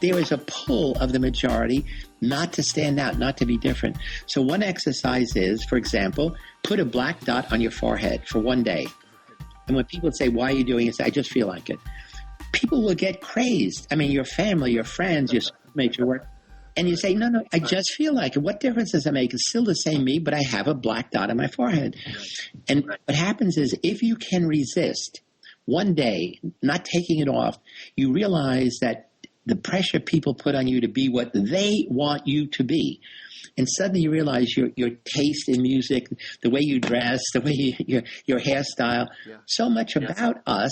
there is a pull of the majority not to stand out, not to be different. So one exercise is, for example, put a black dot on your forehead for one day. And when people say, why are you doing it? Say, I just feel like it. People will get crazed. I mean, your family, your friends, your schoolmates, your work. And you say, no, I just feel like it. What difference does it make? It's still the same me, but I have a black dot on my forehead. And what happens is if you can resist one day, not taking it off, you realize that the pressure people put on you to be what they want you to be. And suddenly you realize your taste in music, the way you dress, the way your hairstyle, so much about us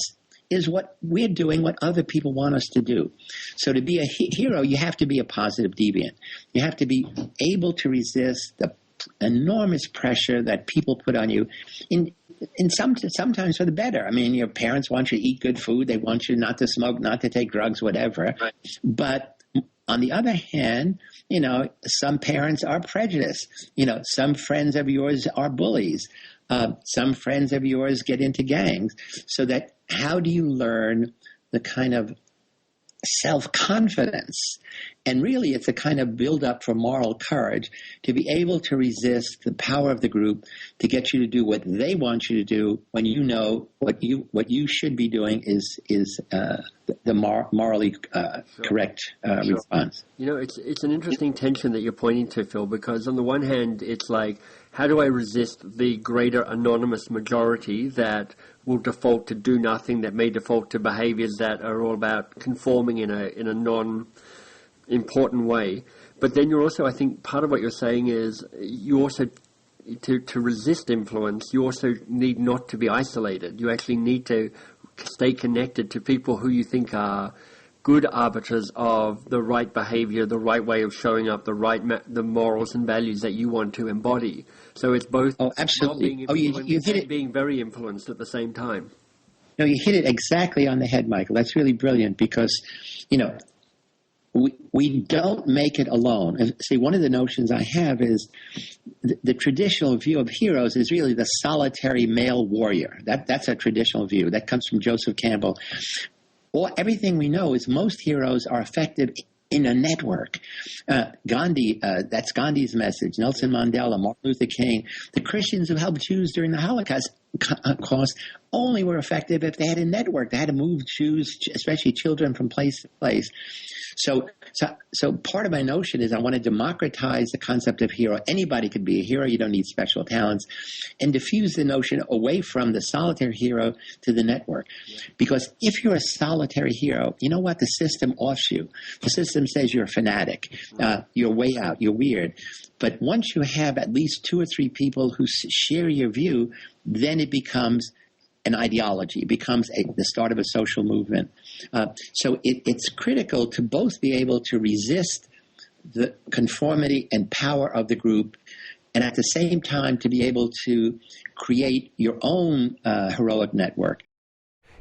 is what we're doing, what other people want us to do. So to be a hero, you have to be a positive deviant. You have to be able to resist the enormous pressure that people put on you sometimes for the better. I mean, your parents want you to eat good food. They want you not to smoke, not to take drugs, whatever. Right. But on the other hand, some parents are prejudiced. Some friends of yours are bullies. Some friends of yours get into gangs. So that how do you learn the kind of self-confidence? And really, it's a kind of build-up for moral courage to be able to resist the power of the group to get you to do what they want you to do when you know what you should be doing is the morally correct response. It's an interesting tension that you're pointing to, Phil, because on the one hand, it's like, how do I resist the greater anonymous majority that will default to do nothing, that may default to behaviors that are all about conforming in a non-important way? But then you're also, I think, part of what you're saying is you also, to resist influence, you also need not to be isolated. You actually need to stay connected to people who you think are good arbiters of the right behavior, the right way of showing up, the morals and values that you want to embody. So it's both absolutely. You hit it, being very influenced at the same time. No, you hit it exactly on the head, Michael. That's really brilliant because, we don't make it alone. See, one of the notions I have is the traditional view of heroes is really the solitary male warrior. That's a traditional view. That comes from Joseph Campbell. Everything we know is most heroes are effective in a network. Gandhi, that's Gandhi's message. Nelson Mandela, Martin Luther King, the Christians who helped Jews during the Holocaust only were effective if they had a network. They had to move Jews, especially children, from place to place. So part of my notion is I want to democratize the concept of hero. Anybody could be a hero. You don't need special talents. And diffuse the notion away from the solitary hero to the network. Because if you're a solitary hero, you know what? The system offs you. The system says you're a fanatic. You're way out. You're weird. But once you have at least 2 or 3 people who share your view, then it becomes an ideology. It becomes the start of a social movement. So it's critical to both be able to resist the conformity and power of the group, and at the same time to be able to create your own heroic network.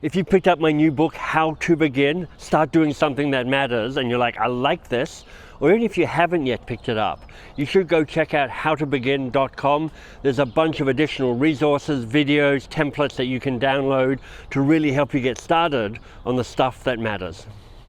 If you picked up my new book, How to Begin, Start Doing Something That Matters, and you're like, I like this, or even if you haven't yet picked it up, you should go check out howtobegin.com. There's a bunch of additional resources, videos, templates that you can download to really help you get started on the stuff that matters.